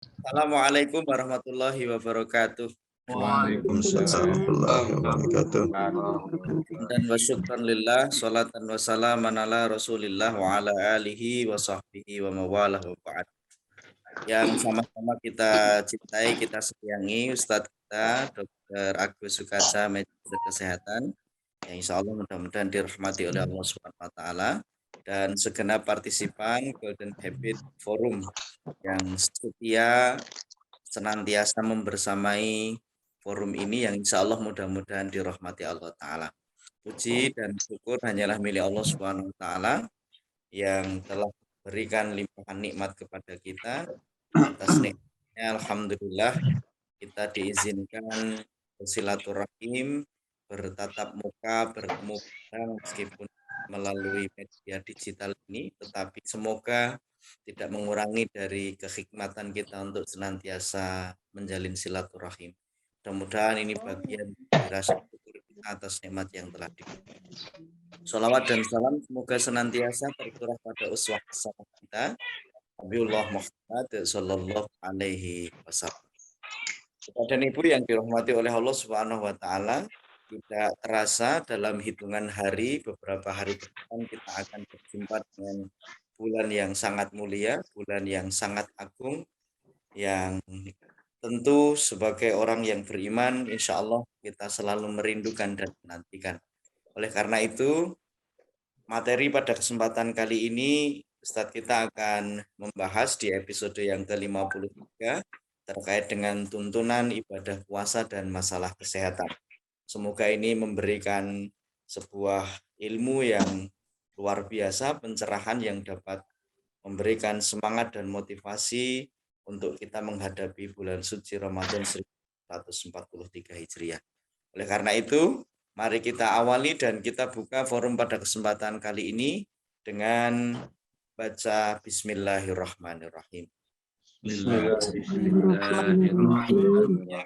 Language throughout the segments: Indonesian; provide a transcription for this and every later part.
Assalamualaikum warahmatullahi wabarakatuh. Waalaikumsalam warahmatullahi wabarakatuh. Dan wa syukran lillah, salatan wa salaman ala rasulillah wa ala alihi wa sahbihi wa mawalah wa ba'd. Yang sama-sama kita cintai, kita sayangi Ustadz kita, Dr. Agus Sukaca, Manajer Kesehatan, yang insya Allah mudah-mudahan dirahmati oleh Allah Subhanahu wa Ta'ala, dan segenap partisipan Golden Habit Forum yang setia senantiasa membersamai forum ini yang insya Allah mudah-mudahan dirahmati Allah Ta'ala. Puji dan syukur hanyalah milik Allah Subhanahu wa Ta'ala yang telah berikan limpahan nikmat kepada kita. Atas nikmatnya alhamdulillah kita diizinkan bersilaturahim, bertatap muka, bertemu bareng meskipun melalui media digital ini, tetapi semoga tidak mengurangi dari kehikmatan kita untuk senantiasa menjalin silaturahim. Mudah-mudahan ini bagian dari rasa syukur kita atas nikmat yang telah diberikan. Sholawat dan salam semoga senantiasa tercurah pada uswah hasanah kita, Nabiullah Muhammad Sallallahu Alaihi Wasallam. Bapak dan Ibu yang dirahmati oleh Allah Subhanahu wa Ta'ala, tidak terasa dalam hitungan hari, beberapa hari ke depan kita akan berjumpa dengan bulan yang sangat mulia, bulan yang sangat agung, yang tentu sebagai orang yang beriman, insya Allah kita selalu merindukan dan menantikan. Oleh karena itu, materi pada kesempatan kali ini, Ustadz kita akan membahas di episode yang ke-53 terkait dengan tuntunan ibadah puasa dan masalah kesehatan. Semoga ini memberikan sebuah ilmu yang luar biasa, pencerahan yang dapat memberikan semangat dan motivasi untuk kita menghadapi bulan suci Ramadan 1443 Hijriah. Oleh karena itu, mari kita awali dan kita buka forum pada kesempatan kali ini dengan baca Bismillahirrahmanirrahim.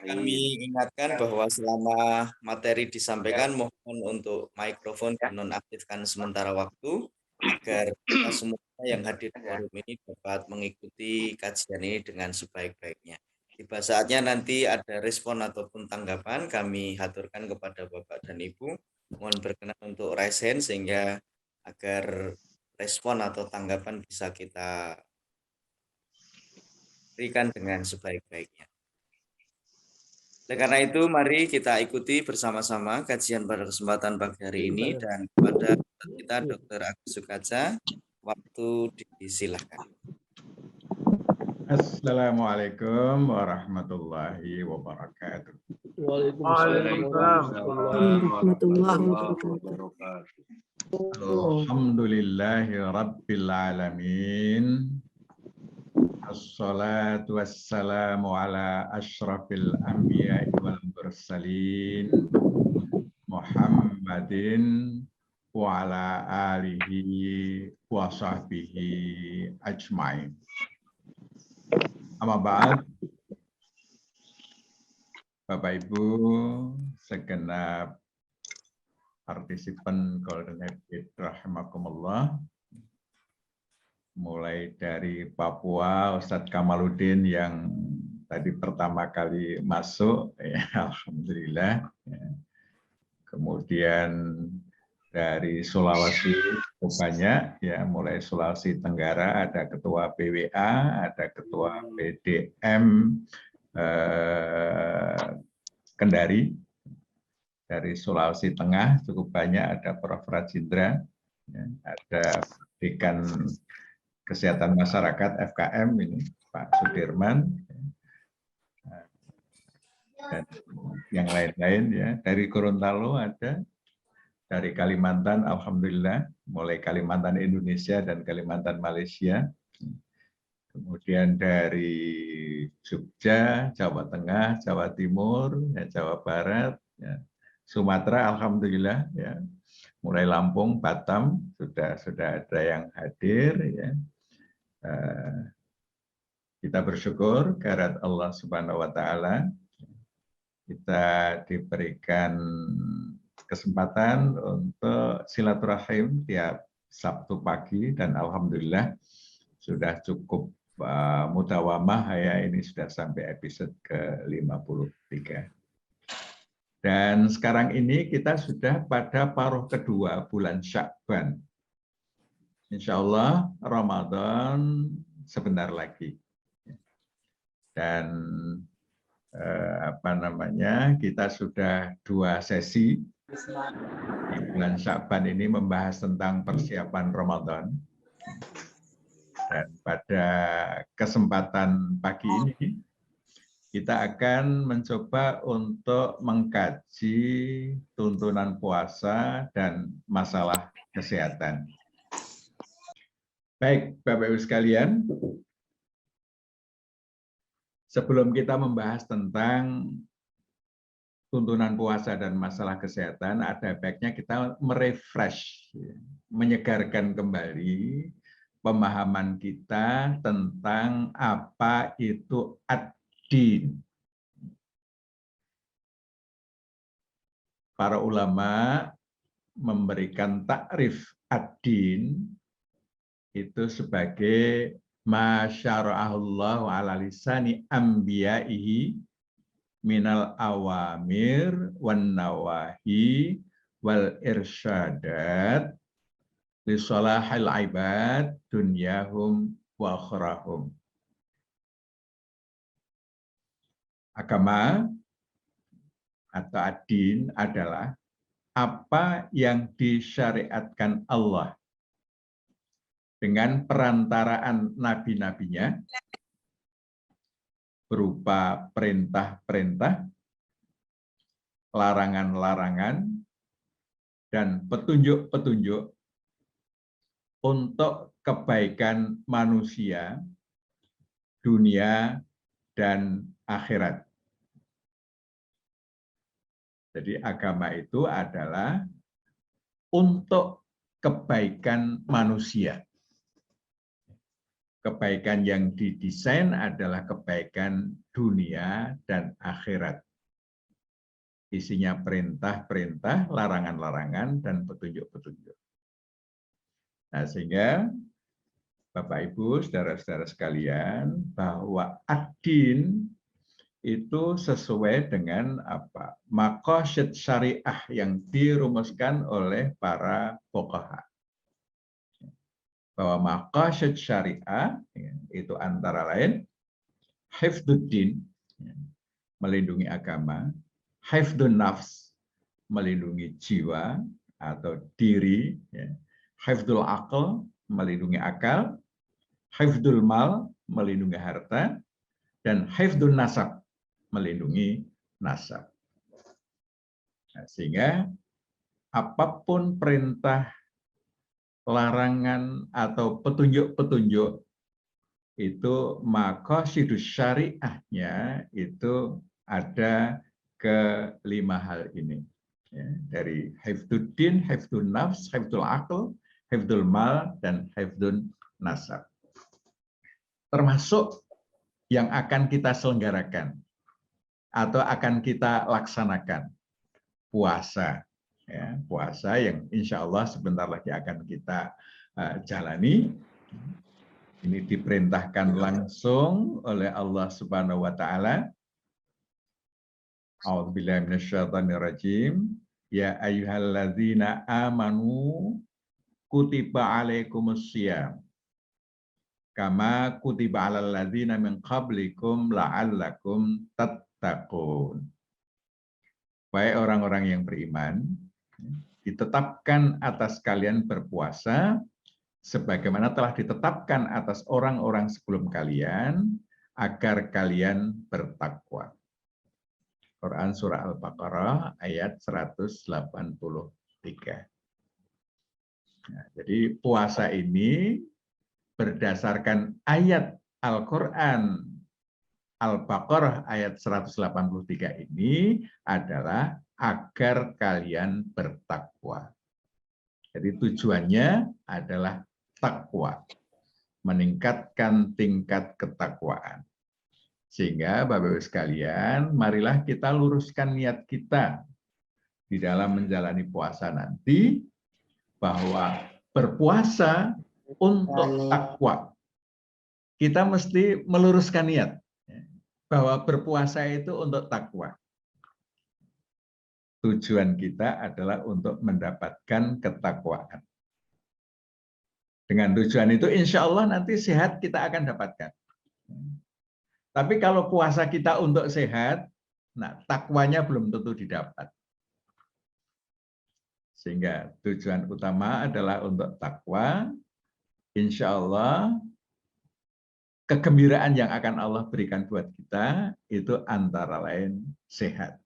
Kami ingatkan bahwa selama materi disampaikan, mohon untuk mikrofon dinonaktifkan sementara waktu agar kita semua yang hadir di forum ini dapat mengikuti kajian ini dengan sebaik-baiknya. Tiba saatnya nanti ada respon ataupun tanggapan, kami haturkan kepada Bapak dan Ibu. Mohon berkenan untuk raise hand sehingga agar respon atau tanggapan bisa kita berikan dengan sebaik-baiknya. Oleh karena itu, mari kita ikuti bersama-sama kajian pada kesempatan pagi hari ini, dan kepada kita Dr. Agus Sukaca, waktu disilahkan. Assalamualaikum warahmatullahi wabarakatuh. Waalaikumsalam warahmatullahi wabarakatuh. Alhamdulillahi rabbil alamin. Assalatu wassalamu ala ashrafil anbiya'i wal mursalin Muhammadin wa ala alihi wa sahbihi ajmain. Amma ba'd. Bapak Ibu, segenap partisipan Golden Habit rahimakumullah, mulai dari Papua, Ustadz Kamaludin yang tadi pertama kali masuk, ya, alhamdulillah. Kemudian dari Sulawesi banyak, ya, mulai Sulawesi Tenggara ada Ketua PWA, ada Ketua PDM Kendari. Dari Sulawesi Tengah cukup banyak, ada Prof. Rajindra, ya, ada Dekan Kesehatan Masyarakat FKM ini Pak Sudirman, dan yang lain-lain, ya. Dari Gorontalo ada, dari Kalimantan alhamdulillah, mulai Kalimantan Indonesia dan Kalimantan Malaysia. Kemudian dari Jogja, Jawa Tengah, Jawa Timur, ya, Jawa Barat, ya. Sumatera alhamdulillah, ya. Mulai Lampung, Batam sudah ada yang hadir, ya. Kita bersyukur kehadirat Allah Subhanahu wa Ta'ala, kita diberikan kesempatan untuk silaturahim tiap Sabtu pagi, dan alhamdulillah sudah cukup Mutawamah ya, ini sudah sampai episode ke-53. Dan sekarang ini kita sudah pada paruh kedua bulan Sya'ban. Insya Allah Ramadan sebentar lagi. Dan kita sudah 2 sesi di bulan Sya'ban ini membahas tentang persiapan Ramadan. Dan pada kesempatan pagi ini kita akan mencoba untuk mengkaji tuntunan puasa dan masalah kesehatan. Baik, Bapak Ibu sekalian, sebelum kita membahas tentang tuntunan puasa dan masalah kesehatan, ada baiknya kita merefresh, menyegarkan kembali pemahaman kita tentang apa itu ad-din. Para ulama memberikan takrif ad-din itu sebagai ma syara'ahullahu ala lisani anbiya'ihi minal awamir wan nawahi wal irsyadat li salahil ibad dunyahum wa akhrahum. Agama atau ad-din adalah apa yang disyariatkan Allah dengan perantaraan nabi-nabinya berupa perintah-perintah, larangan-larangan, dan petunjuk-petunjuk untuk kebaikan manusia, dunia, dan akhirat. Jadi agama itu adalah untuk kebaikan manusia. Kebaikan yang didesain adalah kebaikan dunia dan akhirat. Isinya perintah-perintah, larangan-larangan, dan petunjuk-petunjuk. Nah, sehingga Bapak Ibu, saudara-saudara sekalian, bahwa ad-din itu sesuai dengan apa? Maqasid syariah yang dirumuskan oleh para fuqaha. Bahwa maqasid syariah itu antara lain hifdzuddin, melindungi agama, hifdzun nafs, melindungi jiwa atau diri, hifdzul aql, melindungi akal, hifdzul mal, melindungi harta, dan hifdzun nasab, melindungi nasab. Nah, sehingga apapun perintah, larangan, atau petunjuk-petunjuk itu maqasidus syariahnya itu ada ke-5 hal ini. Ya, dari hifdzuddin, hifdzun nafs, hifdzul aql, hifdzul mal, dan hifdzun nasab. Termasuk yang akan kita selenggarakan atau akan kita laksanakan, puasa. Ya, puasa yang insya Allah sebentar lagi akan kita jalani. Ini diperintahkan langsung oleh Allah Subhanahu wa taala. A'udzubillahi minasyaitonirrajim. Ya ayyuhalladzina amanu kutiba alaikumussyam kama kutiba alal ladzina min qablikum la'allakum tattaqun. Baik orang-orang yang beriman, ditetapkan atas kalian berpuasa sebagaimana telah ditetapkan atas orang-orang sebelum kalian agar kalian bertakwa. Quran surah Al-Baqarah ayat 183. Nah, jadi puasa ini berdasarkan ayat Al-Quran Al-Baqarah ayat 183 ini adalah agar kalian bertakwa. Jadi tujuannya adalah takwa, meningkatkan tingkat ketakwaan. Sehingga Bapak-Ibu sekalian, marilah kita luruskan niat kita di dalam menjalani puasa nanti, bahwa berpuasa untuk takwa. kita mesti meluruskan niat bahwa berpuasa itu untuk takwa. Tujuan kita adalah untuk mendapatkan ketakwaan. Dengan tujuan itu insya Allah nanti sehat kita akan dapatkan. Tapi kalau puasa kita untuk sehat, nah takwanya belum tentu didapat. Sehingga tujuan utama adalah untuk takwa, insya Allah kegembiraan yang akan Allah berikan buat kita itu antara lain sehat.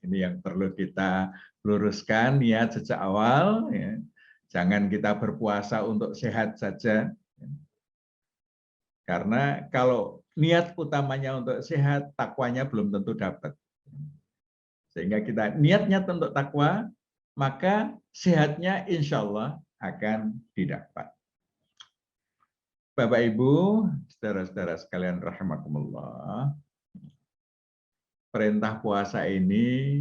Ini yang perlu kita luruskan niat sejak awal. Ya. Jangan kita berpuasa untuk sehat saja. Karena kalau niat utamanya untuk sehat, takwanya belum tentu dapat. Sehingga kita niatnya untuk takwa, maka sehatnya insya Allah akan didapat. Bapak Ibu, saudara-saudara sekalian rahimakumullah, perintah puasa ini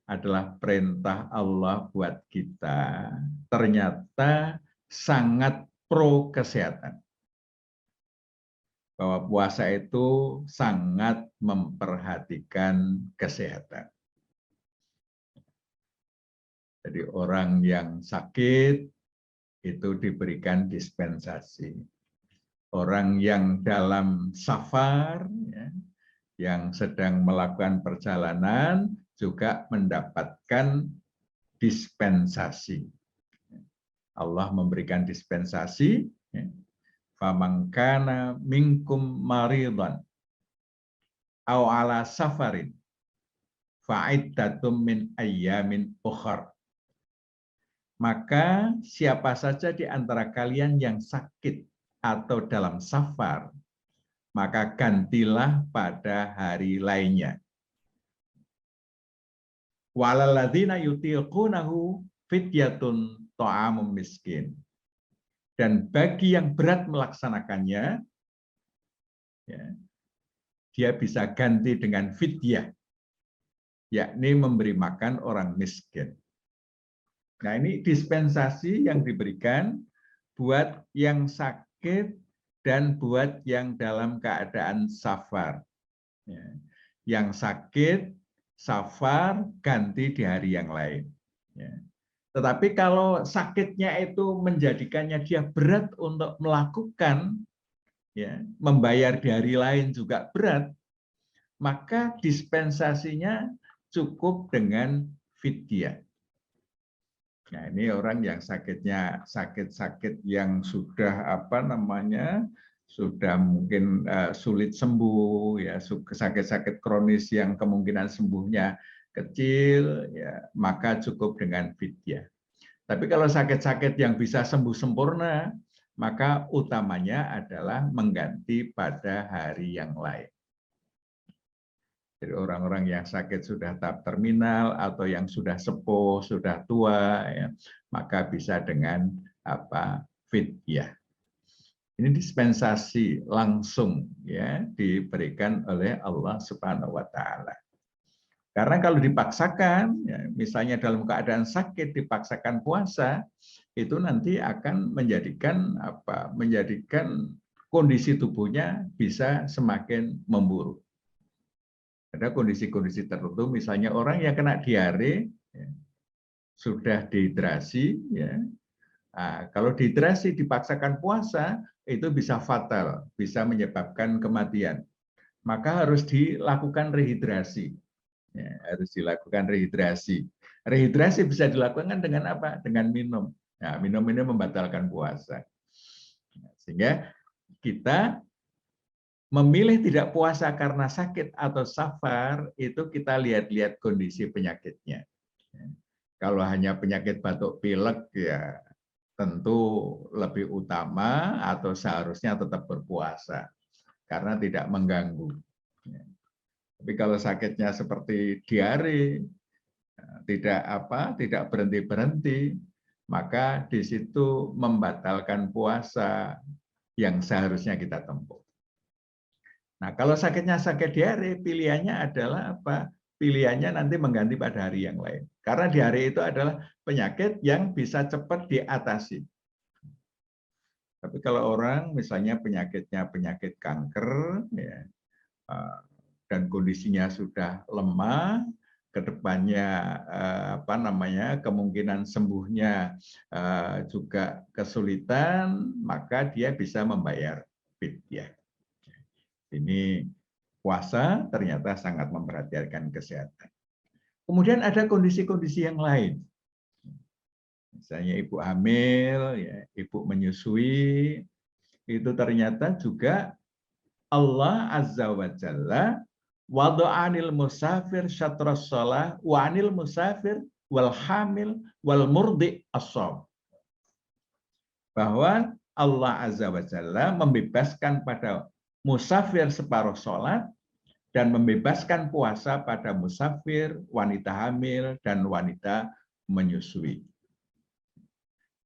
adalah perintah Allah buat kita. Ternyata sangat pro kesehatan. Bahwa puasa itu sangat memperhatikan kesehatan. Jadi orang yang sakit itu diberikan dispensasi. Orang yang dalam safar, ya, yang sedang melakukan perjalanan juga mendapatkan dispensasi. Allah memberikan dispensasi. Ya. Faman kana minkum maridan aw ala safarin fa'iddatum min ayyamin ukhar. Maka siapa saja di antara kalian yang sakit atau dalam safar, maka gantilah pada hari lainnya. Walalladzina yutiqunahu fidyatun ta'amum miskin. Dan bagi yang berat melaksanakannya, ya, dia bisa ganti dengan fidyah, yakni memberi makan orang miskin. Nah, ini dispensasi yang diberikan buat yang sakit dan buat yang dalam keadaan safar. Ya. Yang sakit, safar, ganti di hari yang lain. Ya. Tetapi kalau sakitnya itu menjadikannya dia berat untuk melakukan, ya, membayar di hari lain juga berat, maka dispensasinya cukup dengan fidyah. Nah, ini orang yang sakitnya sakit-sakit yang sudah sudah mungkin sulit sembuh, ya, sakit-sakit kronis yang kemungkinan sembuhnya kecil, ya, maka cukup dengan fidyah. Tapi kalau sakit-sakit yang bisa sembuh sempurna, maka utamanya adalah mengganti pada hari yang lain. Jadi orang-orang yang sakit sudah tahap terminal atau yang sudah sepuh, sudah tua, ya, maka bisa dengan fidyah. Ini dispensasi langsung, ya, diberikan oleh Allah Subhanahu wa Ta'ala. Karena kalau dipaksakan, ya, misalnya dalam keadaan sakit dipaksakan puasa, itu nanti akan menjadikan kondisi tubuhnya bisa semakin memburuk. Ada kondisi-kondisi tertentu, misalnya orang yang kena diare, ya, sudah dehidrasi, ya. Nah, kalau dehidrasi dipaksakan puasa, itu bisa fatal, bisa menyebabkan kematian. Maka harus dilakukan rehidrasi. Ya, harus dilakukan rehidrasi. Rehidrasi bisa dilakukan dengan apa? Dengan minum. Nah, minum ini membatalkan puasa. Sehingga kita memilih tidak puasa karena sakit atau safar, itu kita lihat-lihat kondisi penyakitnya. Kalau hanya penyakit batuk pilek, ya tentu lebih utama atau seharusnya tetap berpuasa karena tidak mengganggu. Tapi kalau sakitnya seperti diare, tidak berhenti-berhenti, maka di situ membatalkan puasa yang seharusnya kita tempuh. Nah, kalau sakitnya sakit diare, pilihannya adalah apa? Pilihannya nanti mengganti pada hari yang lain. Karena diare itu adalah penyakit yang bisa cepat diatasi. Tapi kalau orang misalnya penyakitnya penyakit kanker, ya, dan kondisinya sudah lemah, kedepannya kemungkinan sembuhnya juga kesulitan, maka dia bisa membayar fidyah. Ini puasa ternyata sangat memperhatikan kesehatan. Kemudian ada kondisi-kondisi yang lain. Misalnya ibu hamil, ya, ibu menyusui, itu ternyata juga Allah Azza wa Jalla wadu'anil musafir syatras shalah wa anil musafir wal hamil wal murdi as-shaum. Bahwa Allah Azza wa Jalla membebaskan pada musafir separuh sholat dan membebaskan puasa pada musafir, wanita hamil, dan wanita menyusui.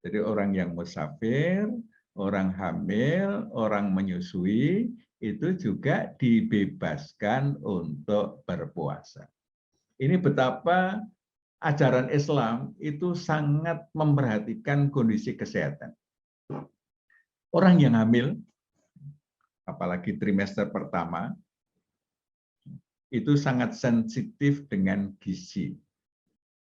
Jadi orang yang musafir, orang hamil, orang menyusui, itu juga dibebaskan untuk berpuasa. Ini betapa ajaran Islam itu sangat memperhatikan kondisi kesehatan. Orang yang hamil, apalagi trimester pertama, itu sangat sensitif dengan gizi.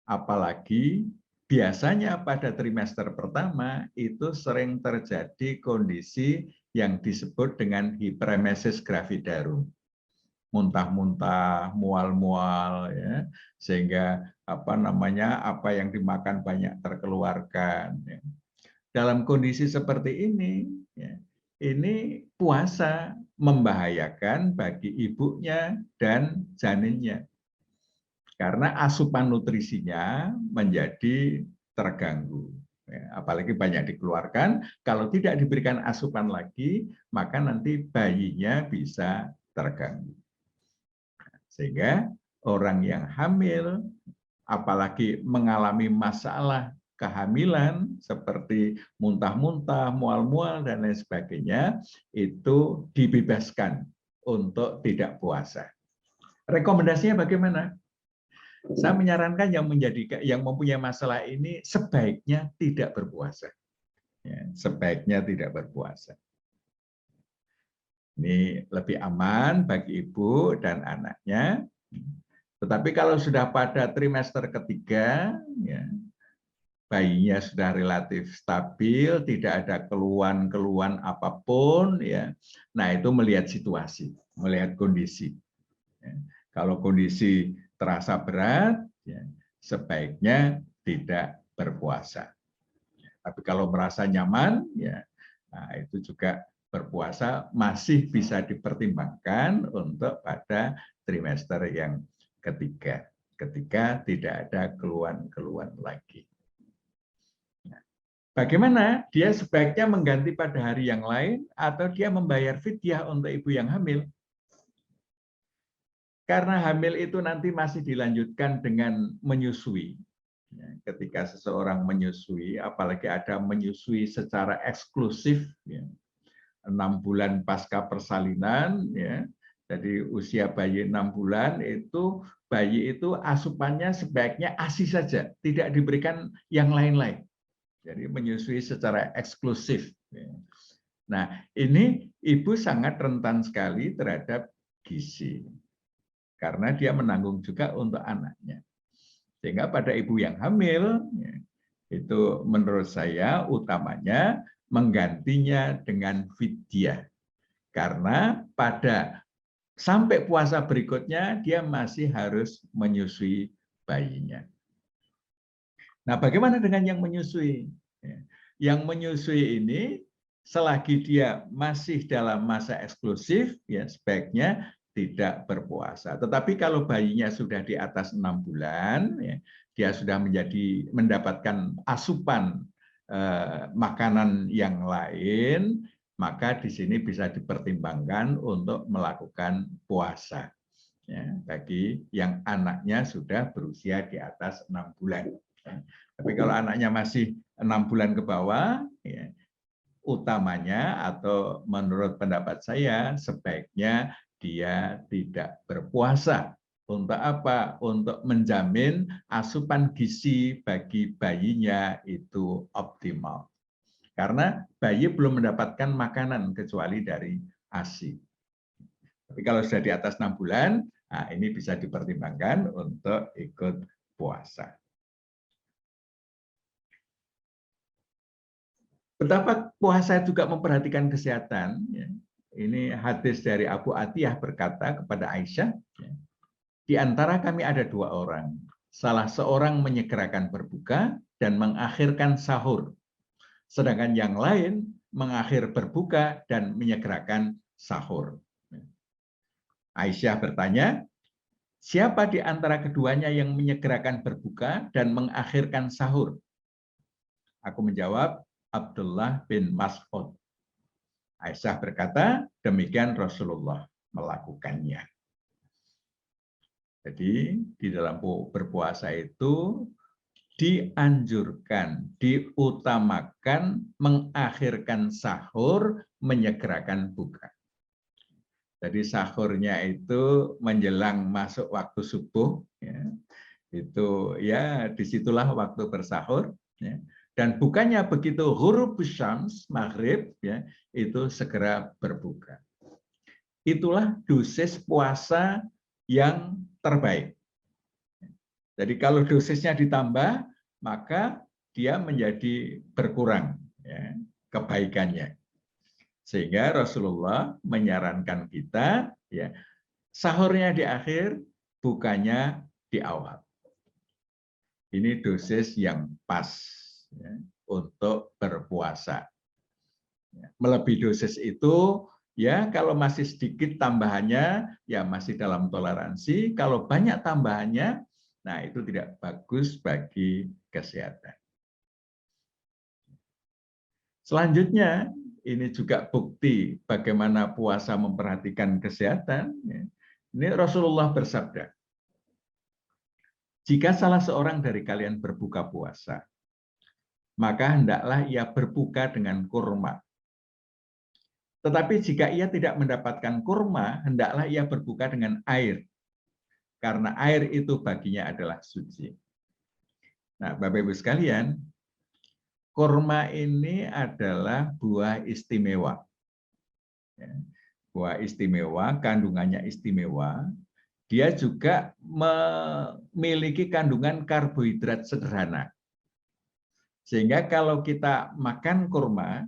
Apalagi biasanya pada trimester pertama itu sering terjadi kondisi yang disebut dengan hiperemesis gravidarum. Muntah-muntah, mual-mual, ya, sehingga apa yang dimakan banyak terkeluarkan. Ya. Dalam kondisi seperti ini, ya, ini puasa membahayakan bagi ibunya dan janinnya. Karena asupan nutrisinya menjadi terganggu. Ya, apalagi banyak dikeluarkan, kalau tidak diberikan asupan lagi, maka nanti bayinya bisa terganggu. Sehingga orang yang hamil, apalagi mengalami masalah kehamilan seperti muntah-muntah, mual-mual, dan lain sebagainya, itu dibebaskan untuk tidak puasa. Rekomendasinya bagaimana? Saya menyarankan yang mempunyai masalah ini sebaiknya tidak berpuasa. Ya, sebaiknya tidak berpuasa. Ini lebih aman bagi ibu dan anaknya. Tetapi kalau sudah pada trimester ketiga, ya, bayinya sudah relatif stabil, tidak ada keluhan-keluhan apapun, ya. Nah, itu melihat situasi, melihat kondisi. Ya. Kalau kondisi terasa berat, ya, sebaiknya tidak berpuasa. Tapi kalau merasa nyaman, ya, nah itu juga berpuasa masih bisa dipertimbangkan untuk pada trimester yang ketiga, ketika tidak ada keluhan-keluhan lagi. Bagaimana dia sebaiknya mengganti pada hari yang lain atau dia membayar fidyah untuk ibu yang hamil? Karena hamil itu nanti masih dilanjutkan dengan menyusui. Ketika seseorang menyusui, apalagi ada menyusui secara eksklusif, 6 bulan pasca persalinan, ya, jadi usia bayi 6 bulan itu bayi itu asupannya sebaiknya ASI saja, tidak diberikan yang lain-lain. Jadi menyusui secara eksklusif. Nah, ini ibu sangat rentan sekali terhadap gizi. Karena dia menanggung juga untuk anaknya. Sehingga pada ibu yang hamil, itu menurut saya utamanya menggantinya dengan fidyah. Karena pada sampai puasa berikutnya, dia masih harus menyusui bayinya. Nah, bagaimana dengan yang menyusui? Yang menyusui ini, selagi dia masih dalam masa eksklusif, ya sebaiknya tidak berpuasa. Tetapi kalau bayinya sudah di atas 6 bulan, ya, dia sudah mendapatkan asupan makanan yang lain, maka di sini bisa dipertimbangkan untuk melakukan puasa. Ya, bagi yang anaknya sudah berusia di atas 6 bulan. Tapi kalau anaknya masih 6 bulan ke bawah, ya, utamanya atau menurut pendapat saya sebaiknya dia tidak berpuasa. Untuk apa? Untuk menjamin asupan gizi bagi bayinya itu optimal. Karena bayi belum mendapatkan makanan kecuali dari ASI. Tapi kalau sudah di atas 6 bulan, nah ini bisa dipertimbangkan untuk ikut puasa. Betapa puasa juga memperhatikan kesehatan. Ini hadis dari Abu Atiyah berkata kepada Aisyah, di antara kami ada 2 orang. Salah seorang menyegerakan berbuka dan mengakhirkan sahur. Sedangkan yang lain mengakhir berbuka dan menyegerakan sahur. Aisyah bertanya, siapa di antara keduanya yang menyegerakan berbuka dan mengakhirkan sahur? Aku menjawab, Abdullah bin Mas'ud. Aisyah berkata, demikian Rasulullah melakukannya. Jadi di dalam berpuasa itu dianjurkan, diutamakan mengakhirkan sahur, menyegerakan buka. Jadi sahurnya itu menjelang masuk waktu subuh, ya, itu ya disitulah waktu bersahur. Ya. Dan bukannya begitu ghurubus syams, maghrib, ya, itu segera berbuka. Itulah dosis puasa yang terbaik. Jadi kalau dosisnya ditambah, maka dia menjadi berkurang ya, kebaikannya. Sehingga Rasulullah menyarankan kita, ya, sahurnya di akhir, bukanya di awal. Ini dosis yang pas ya, untuk berpuasa. Melebihi dosis itu, ya kalau masih sedikit tambahannya, ya masih dalam toleransi. Kalau banyak tambahannya, nah itu tidak bagus bagi kesehatan. Selanjutnya, ini juga bukti bagaimana puasa memperhatikan kesehatan. Ini Rasulullah bersabda, jika salah seorang dari kalian berbuka puasa, maka hendaklah ia berbuka dengan kurma. Tetapi jika ia tidak mendapatkan kurma, hendaklah ia berbuka dengan air. Karena air itu baginya adalah suci. Nah, Bapak Ibu sekalian, kurma ini adalah buah istimewa. Buah istimewa, kandungannya istimewa. Dia juga memiliki kandungan karbohidrat sederhana. Sehingga kalau kita makan kurma,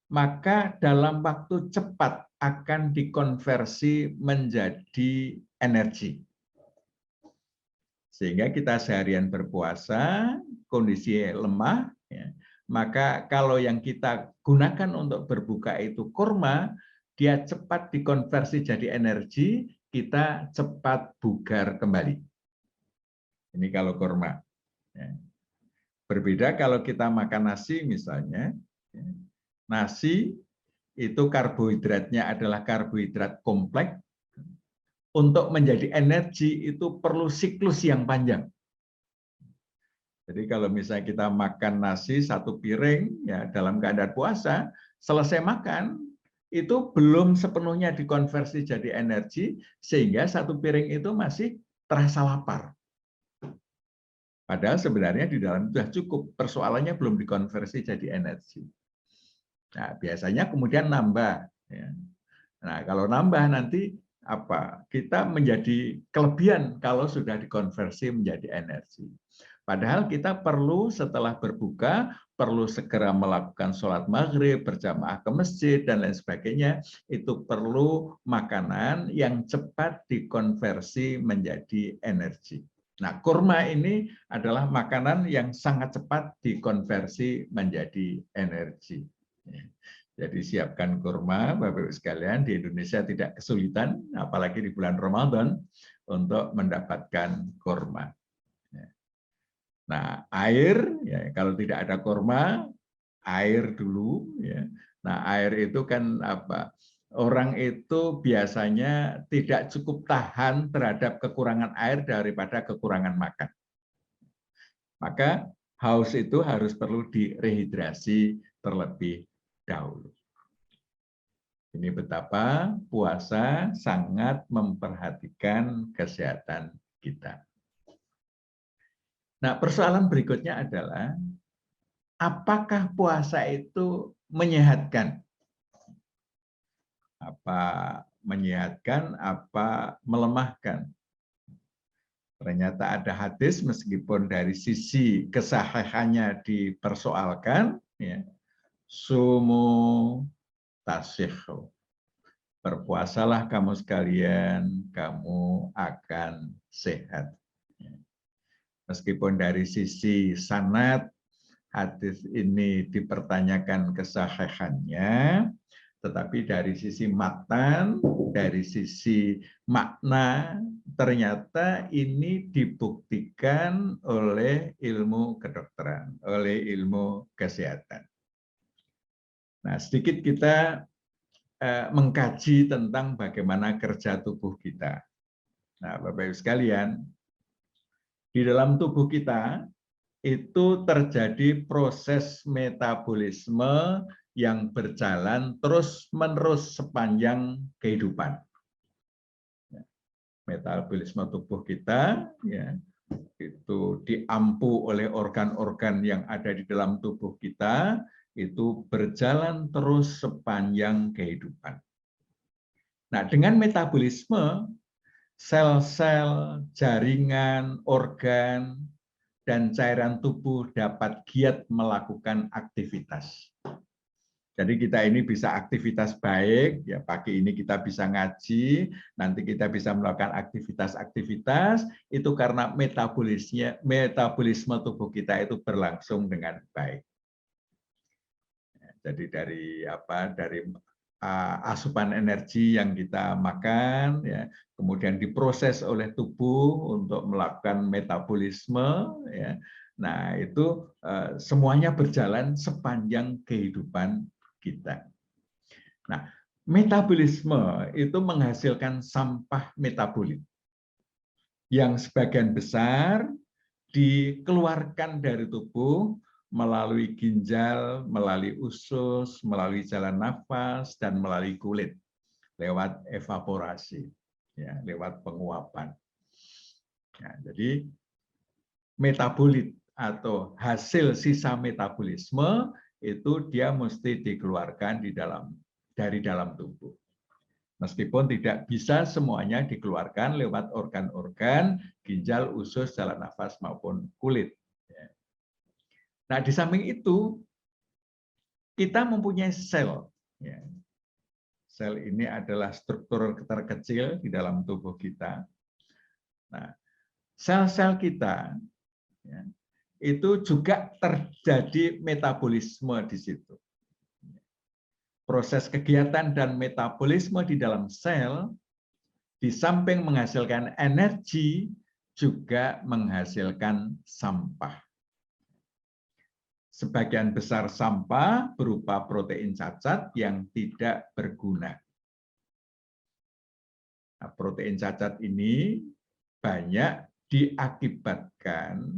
maka dalam waktu cepat akan dikonversi menjadi energi. Sehingga kita seharian berpuasa, kondisi lemah, ya, maka kalau yang kita gunakan untuk berbuka itu kurma, dia cepat dikonversi jadi energi, kita cepat bugar kembali. Ini kalau kurma. Ya. Berbeda kalau kita makan nasi misalnya, ya. Nasi itu karbohidratnya adalah karbohidrat kompleks. Untuk menjadi energi itu perlu siklus yang panjang. Jadi kalau misalnya kita makan nasi 1 piring ya dalam keadaan puasa, selesai makan itu belum sepenuhnya dikonversi jadi energi sehingga 1 piring itu masih terasa lapar. Padahal sebenarnya di dalam sudah cukup, persoalannya belum dikonversi jadi energi. Nah, biasanya kemudian nambah. Ya. Nah, kalau nambah nanti apa? Kita menjadi kelebihan kalau sudah dikonversi menjadi energi. Padahal kita perlu setelah berbuka, perlu segera melakukan sholat maghrib, berjamaah ke masjid, dan lain sebagainya. Itu perlu makanan yang cepat dikonversi menjadi energi. Nah, kurma ini adalah makanan yang sangat cepat dikonversi menjadi energi. Jadi siapkan kurma, Bapak-Ibu sekalian, di Indonesia tidak kesulitan, apalagi di bulan Ramadan, untuk mendapatkan kurma. Nah, air, ya, kalau tidak ada kurma, air dulu. Ya. Nah, air itu kan apa? Orang itu biasanya tidak cukup tahan terhadap kekurangan air daripada kekurangan makan. Maka haus itu harus perlu direhidrasi terlebih dahulu. Ini betapa puasa sangat memperhatikan kesehatan kita. Nah, persoalan berikutnya adalah apakah puasa itu menyehatkan? Apa menyehatkan, apa melemahkan? Ternyata ada hadis meskipun dari sisi kesahihannya dipersoalkan, ya, sumu tasihhu. Berpuasalah kamu sekalian, kamu akan sehat. Meskipun dari sisi sanad hadis ini dipertanyakan kesahihannya, tetapi dari sisi matan, dari sisi makna, ternyata ini dibuktikan oleh ilmu kedokteran, oleh ilmu kesehatan. Nah, sedikit kita mengkaji tentang bagaimana kerja tubuh kita. Nah, Bapak Ibu sekalian, di dalam tubuh kita itu terjadi proses metabolisme yang berjalan terus-menerus sepanjang kehidupan. Metabolisme tubuh kita, ya, itu diampu oleh organ-organ yang ada di dalam tubuh kita, itu berjalan terus sepanjang kehidupan. Nah, dengan metabolisme, sel-sel, jaringan, organ, dan cairan tubuh dapat giat melakukan aktivitas. Jadi kita ini bisa aktivitas baik, ya pagi ini kita bisa ngaji, nanti kita bisa melakukan aktivitas-aktivitas, itu karena metabolisme tubuh kita itu berlangsung dengan baik. Jadi dari asupan energi yang kita makan, ya, kemudian diproses oleh tubuh untuk melakukan metabolisme, ya. Nah itu semuanya berjalan sepanjang kehidupan kita. Nah, metabolisme itu menghasilkan sampah metabolit yang sebagian besar dikeluarkan dari tubuh melalui ginjal, melalui usus, melalui jalan nafas, dan melalui kulit, lewat evaporasi, ya, lewat penguapan. Ya, jadi metabolit atau hasil sisa metabolisme itu dia mesti dikeluarkan dari dalam tubuh. Meskipun tidak bisa semuanya dikeluarkan lewat organ-organ, ginjal, usus, jalan nafas, maupun kulit. Nah, di samping itu, kita mempunyai sel. Sel ini adalah struktur terkecil di dalam tubuh kita. Nah, sel-sel kita itu juga terjadi metabolisme di situ. Proses kegiatan dan metabolisme di dalam sel, di samping menghasilkan energi, juga menghasilkan sampah. Sebagian besar sampah berupa protein cacat yang tidak berguna. Nah, protein cacat ini banyak diakibatkan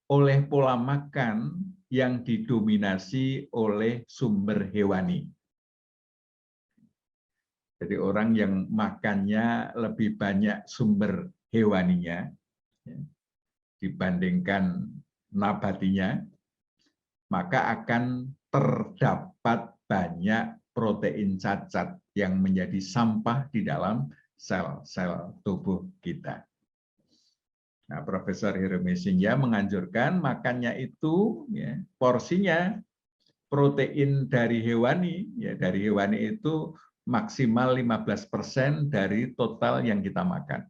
oleh pola makan yang didominasi oleh sumber hewani. Jadi orang yang makannya lebih banyak sumber hewaninya dibandingkan nabatinya, maka akan terdapat banyak protein cacat yang menjadi sampah di dalam sel-sel tubuh kita. Nah, Profesor Hiromesingya menganjurkan makannya itu, ya, porsinya protein dari hewani, ya, dari hewani itu maksimal 15% dari total yang kita makan.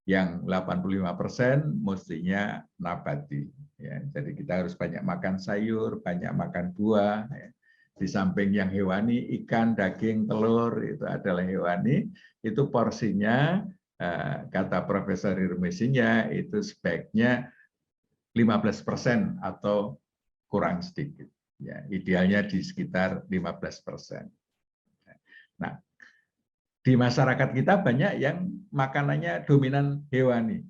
Yang 85% mestinya nabati. Ya, jadi kita harus banyak makan sayur, banyak makan buah. Ya. Di samping yang hewani, ikan, daging, telur itu adalah hewani. Itu porsinya, kata Profesor Hiromesingya, itu sebaiknya 15% atau kurang sedikit. Ya, idealnya di sekitar 15%. Nah, di masyarakat kita banyak yang makanannya dominan hewani.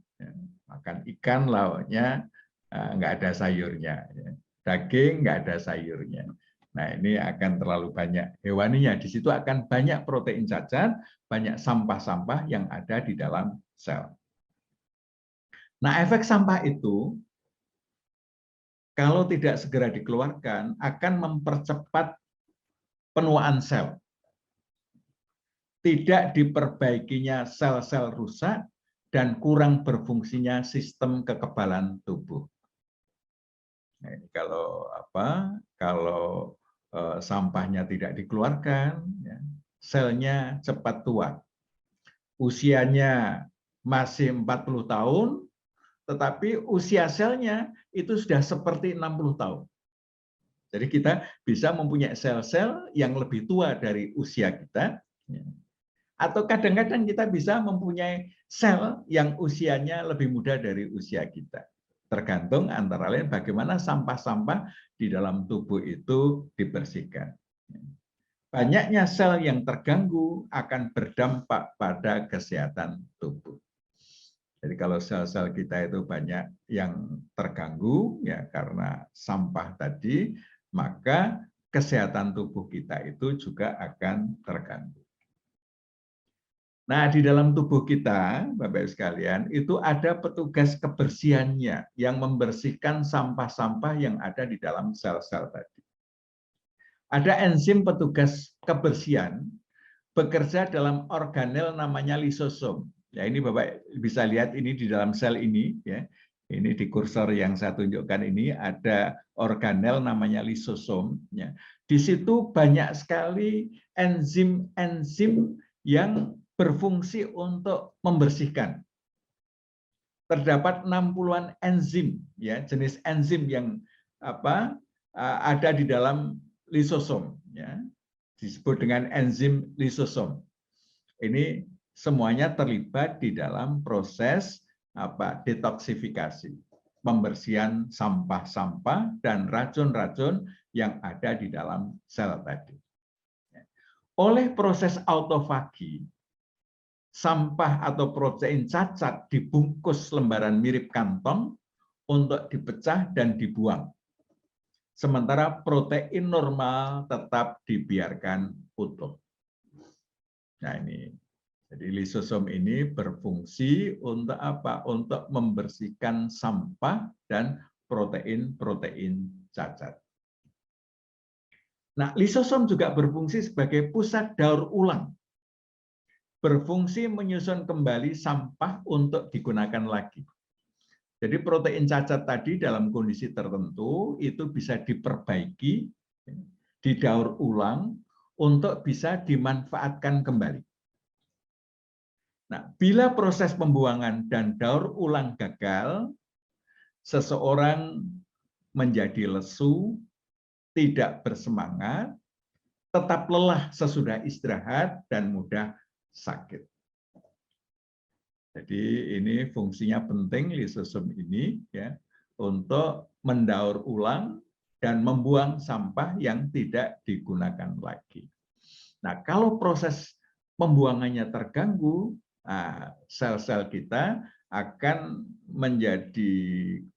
Makan ikan, lauknya nggak ada sayurnya. Daging nggak ada sayurnya. Nah, ini akan terlalu banyak hewaninya. Di situ akan banyak protein cacat, banyak sampah-sampah yang ada di dalam sel. Nah, efek sampah itu, kalau tidak segera dikeluarkan akan mempercepat penuaan sel. Tidak diperbaikinya sel-sel rusak dan kurang berfungsinya sistem kekebalan tubuh. Nah, ini kalau sampahnya tidak dikeluarkan, ya, selnya cepat tua. Usianya masih 40 tahun, tetapi usia selnya itu sudah seperti 60 tahun. Jadi kita bisa mempunyai sel-sel yang lebih tua dari usia kita, atau kadang-kadang kita bisa mempunyai sel yang usianya lebih muda dari usia kita. Tergantung antara lain bagaimana sampah-sampah di dalam tubuh itu dibersihkan. Banyaknya sel yang terganggu akan berdampak pada kesehatan tubuh. Jadi kalau sel-sel kita itu banyak yang terganggu ya karena sampah tadi, maka kesehatan tubuh kita itu juga akan terganggu. Nah, di dalam tubuh kita, Bapak-Ibu sekalian, itu ada petugas kebersihannya yang membersihkan sampah-sampah yang ada di dalam sel-sel tadi. Ada enzim petugas kebersihan bekerja dalam organel namanya lisosom. Ya, ini Bapak bisa lihat ini di dalam sel ini, ya. Ini di kursor yang saya tunjukkan ini ada organel namanya lisosom. Ya. Di situ banyak sekali enzim-enzim yang berfungsi untuk membersihkan. Terdapat 60-an enzim, ya, jenis enzim yang ada di dalam lisosom, ya, disebut dengan enzim lisosom. Ini semuanya terlibat di dalam proses detoksifikasi, pembersihan sampah-sampah dan racun-racun yang ada di dalam sel tadi. Oleh proses autofagi, sampah atau protein cacat dibungkus lembaran mirip kantong untuk dipecah dan dibuang. Sementara protein normal tetap dibiarkan utuh. Nah ini, jadi lisosom ini berfungsi untuk apa? Untuk membersihkan sampah dan protein-protein cacat. Nah, lisosom juga berfungsi sebagai pusat daur ulang. Berfungsi menyusun kembali sampah untuk digunakan lagi. Jadi protein cacat tadi dalam kondisi tertentu itu bisa diperbaiki, didaur ulang untuk bisa dimanfaatkan kembali. Nah, bila proses pembuangan dan daur ulang gagal, seseorang menjadi lesu, tidak bersemangat, tetap lelah sesudah istirahat dan mudah sakit. Jadi ini fungsinya penting lisosom ini ya untuk mendaur ulang dan membuang sampah yang tidak digunakan lagi. Nah, kalau proses pembuangannya terganggu, sel-sel kita akan menjadi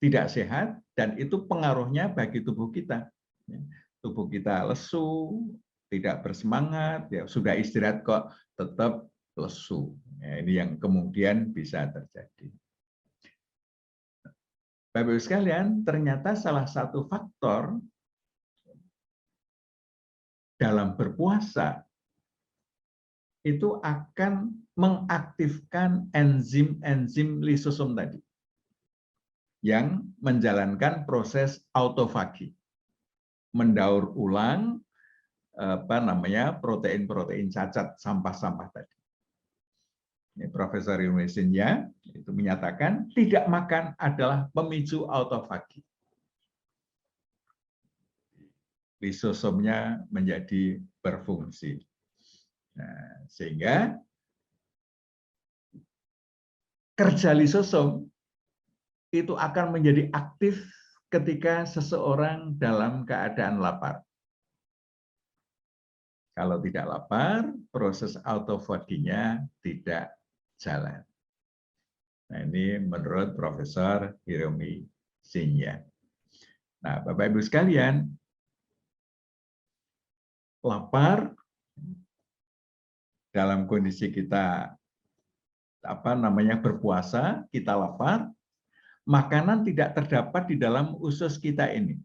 tidak sehat dan itu pengaruhnya bagi tubuh kita. Tubuh kita lesu, tidak bersemangat, ya sudah istirahat kok tetap lesu. Ya, ini yang kemudian bisa terjadi. Bapak-Ibu sekalian, ternyata salah satu faktor dalam berpuasa itu akan mengaktifkan enzim-enzim lisosom tadi yang menjalankan proses autofagi, mendaur ulang protein-protein cacat sampah-sampah tadi. Ini Profesor Indonesia itu menyatakan tidak makan adalah pemicu autofagi. Lisosomnya menjadi berfungsi. Nah, sehingga kerja lisosom itu akan menjadi aktif ketika seseorang dalam keadaan lapar. Kalau tidak lapar, proses autofaginya tidak jalan. Nah, ini menurut Profesor Hiromi Shinya. Nah, Bapak-Ibu sekalian, lapar dalam kondisi kita berpuasa, kita lapar, makanan tidak terdapat di dalam usus kita ini.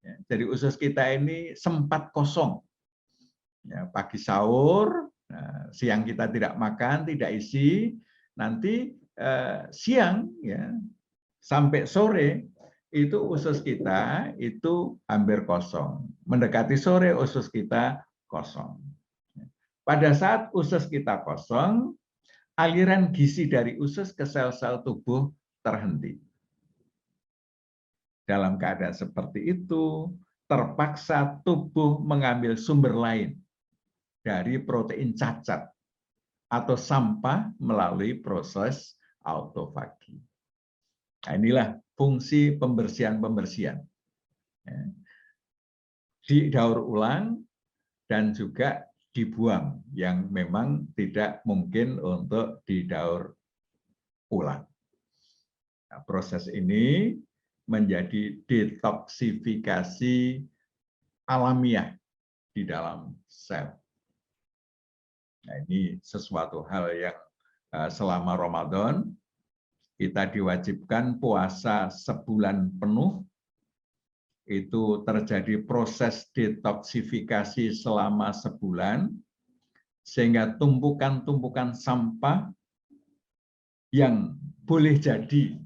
Ya, jadi usus kita ini sempat kosong. Ya, pagi sahur, nah, siang kita tidak makan, tidak isi, nanti siang ya sampai sore itu usus kita itu hampir kosong. Mendekati sore usus kita kosong. Pada saat usus kita kosong, aliran gizi dari usus ke sel-sel tubuh terhenti. Dalam keadaan seperti itu, terpaksa tubuh mengambil sumber lain dari protein cacat atau sampah melalui proses autofagi. Nah, inilah fungsi pembersihan-pembersihan. Didaur ulang dan juga dibuang yang memang tidak mungkin untuk didaur ulang. Nah, proses ini menjadi detoksifikasi alamiah di dalam sel. Nah, ini sesuatu hal yang selama Ramadan kita diwajibkan puasa sebulan penuh, itu terjadi proses detoksifikasi selama sebulan, sehingga tumpukan-tumpukan sampah yang boleh jadi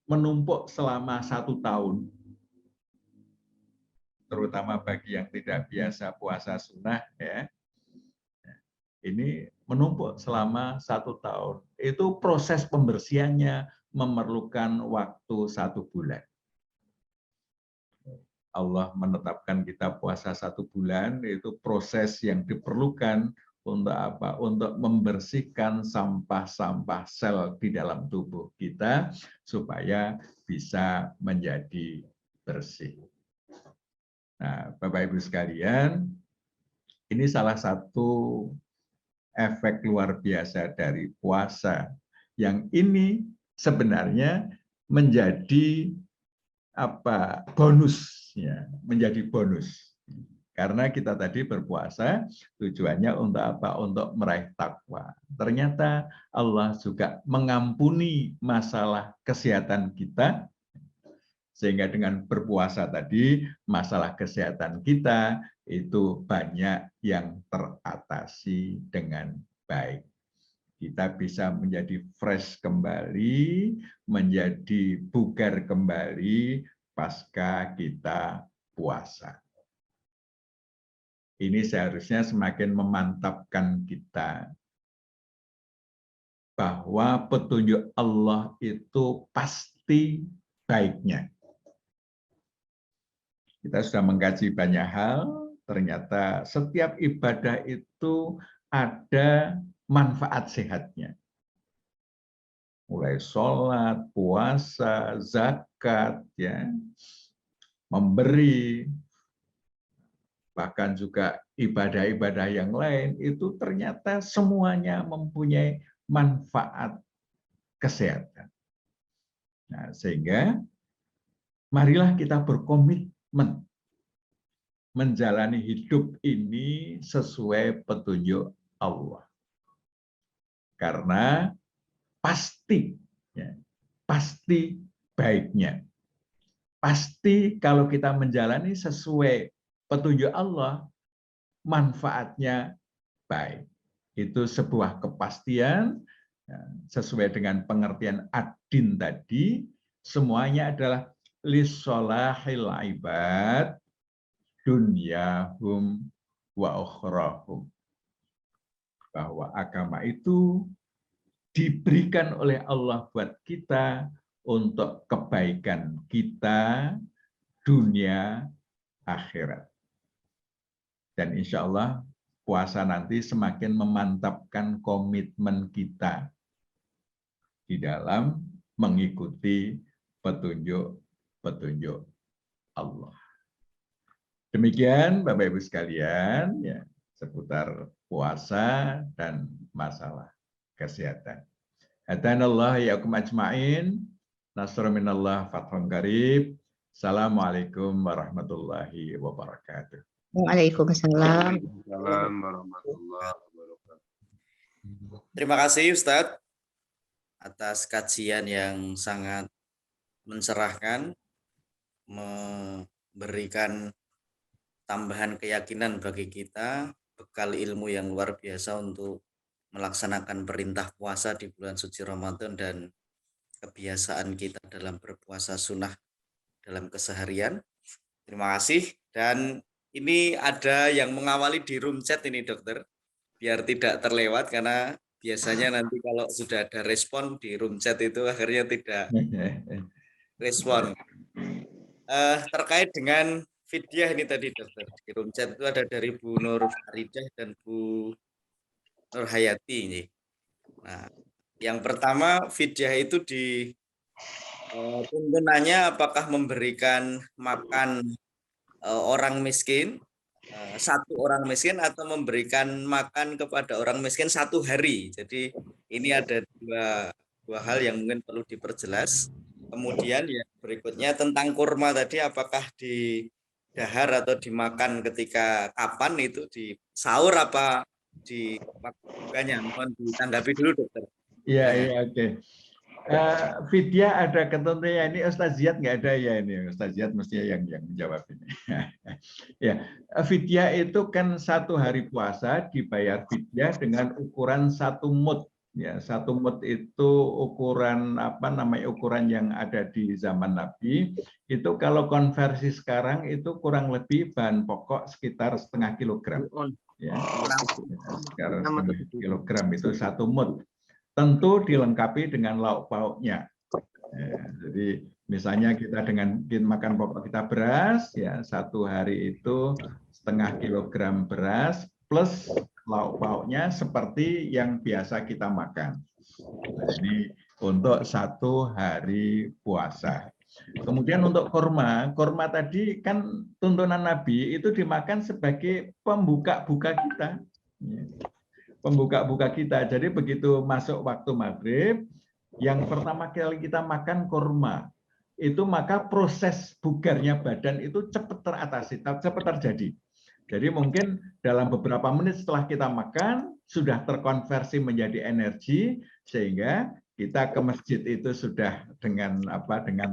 menumpuk selama 1 tahun, terutama bagi yang tidak biasa puasa sunnah, ya, ini menumpuk selama 1 tahun. Itu proses pembersihannya memerlukan waktu 1 bulan. Allah menetapkan kita puasa 1 bulan, itu proses yang diperlukan untuk apa? Untuk membersihkan sampah-sampah sel di dalam tubuh kita supaya bisa menjadi bersih. Nah, Bapak Ibu sekalian, ini salah satu efek luar biasa dari puasa yang ini sebenarnya menjadi bonus, ya, menjadi bonus. Karena kita tadi berpuasa tujuannya untuk apa? Untuk meraih takwa. Ternyata Allah juga mengampuni masalah kesehatan kita, sehingga dengan berpuasa tadi masalah kesehatan kita itu banyak yang teratasi dengan baik. Kita bisa menjadi fresh kembali, menjadi bugar kembali pasca kita puasa. Ini seharusnya semakin memantapkan kita bahwa petunjuk Allah itu pasti baiknya. Kita sudah mengkaji banyak hal, ternyata setiap ibadah itu ada manfaat sehatnya. Mulai sholat, puasa, zakat, ya, memberi, bahkan juga ibadah-ibadah yang lain, itu ternyata semuanya mempunyai manfaat kesehatan. Nah, sehingga marilah kita berkomitmen menjalani hidup ini sesuai petunjuk Allah. Karena pasti, ya, pasti baiknya. Pasti kalau kita menjalani sesuai petunjuk Allah, manfaatnya baik. Itu sebuah kepastian, ya, sesuai dengan pengertian ad-din tadi, semuanya adalah lissolahil ibad dunyahum wa ukhrahum. Bahwa agama itu diberikan oleh Allah buat kita untuk kebaikan kita dunia akhirat. Dan insya Allah puasa nanti semakin memantapkan komitmen kita di dalam mengikuti petunjuk-petunjuk Allah. Demikian Bapak Ibu sekalian, ya, seputar puasa dan masalah kesehatan. Hadanallah ya'akum ajma'in. Nasr minallah fathun qarib. Assalamualaikum warahmatullahi wabarakatuh. Waalaikumsalam. Waalaikumsalam warahmatullahi wabarakatuh. Terima kasih Ustadz atas kajian yang sangat mencerahkan, memberikan tambahan keyakinan bagi kita, bekal ilmu yang luar biasa untuk melaksanakan perintah puasa di bulan suci Ramadan dan kebiasaan kita dalam berpuasa sunnah dalam keseharian. Terima kasih. Dan ini ada yang mengawali di room chat ini dokter, biar tidak terlewat karena biasanya nanti kalau sudah ada respon di room chat itu akhirnya tidak respon. Terkait dengan fidyah ini tadi dokter, di room chat itu ada dari Bu Nur Faridah dan Bu Nur Hayati ini. Nah, yang pertama fidyah itu di tuntunannya apakah memberikan makan orang miskin, satu orang miskin, atau memberikan makan kepada orang miskin satu hari. Jadi ini ada dua hal yang mungkin perlu diperjelas. Kemudian ya berikutnya tentang kurma tadi, apakah didahar atau dimakan ketika kapan, itu di sahur apa di waktu bukanya? Mohon ditanggapi dulu dokter. Iya, oke. Fidyah ada ketentuannya, ini Ustaz Ziyad nggak ada ya, ini Ustaz Ziyad mestinya yang menjawab ini. Ya, fidyah itu kan 1 hari puasa dibayar fidyah dengan ukuran 1 mud. Ya, 1 mud itu ukuran ukuran yang ada di zaman Nabi. Itu kalau konversi sekarang itu kurang lebih bahan pokok sekitar setengah kilogram. Ya, sekitar setengah kilogram itu 1 mud. Tentu dilengkapi dengan lauk pauknya. Ya, jadi misalnya kita dengan makan pokok kita beras, ya 1 hari itu setengah kilogram beras plus lauk pauknya seperti yang biasa kita makan. Nah, ini untuk 1 hari puasa. Kemudian untuk kurma tadi kan tuntunan Nabi itu dimakan sebagai pembuka-buka kita. Pembuka-buka kita. Jadi begitu masuk waktu maghrib, yang pertama kali kita makan kurma, itu maka proses bugarnya badan itu cepat teratasi, cepat terjadi. Jadi mungkin dalam beberapa menit setelah kita makan, sudah terkonversi menjadi energi, sehingga kita ke masjid itu sudah dengan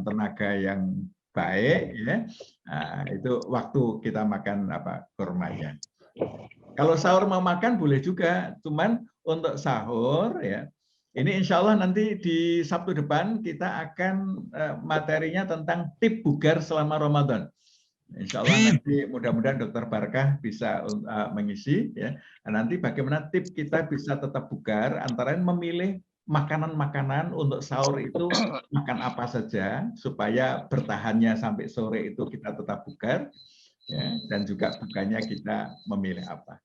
tenaga yang baik, ya. Nah, itu waktu kita makan kurmanya. Kalau sahur mau makan boleh juga, cuman untuk sahur ya, ini insya Allah nanti di Sabtu depan kita akan materinya tentang tip bugar selama Ramadan. Insya Allah nanti mudah-mudahan Dr. Barkah bisa mengisi ya. Nanti bagaimana tip kita bisa tetap bugar, antara lain memilih makanan-makanan untuk sahur itu makan apa saja supaya bertahannya sampai sore itu kita tetap bugar. Ya, dan juga bukannya kita memilih apa.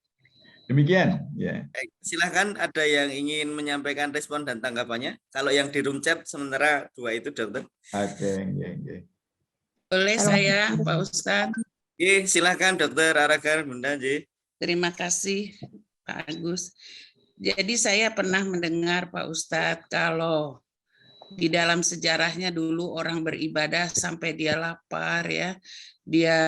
Demikian ya. Silahkan ada yang ingin menyampaikan respon dan tanggapannya. Kalau yang di room chat sementara 2 itu dokter. Oke. Boleh saya Pak Ustadz? Silahkan dokter Aragan Bunda J. Terima kasih Pak Agus. Jadi saya pernah mendengar Pak Ustadz kalau di dalam sejarahnya dulu orang beribadah sampai dia lapar ya, dia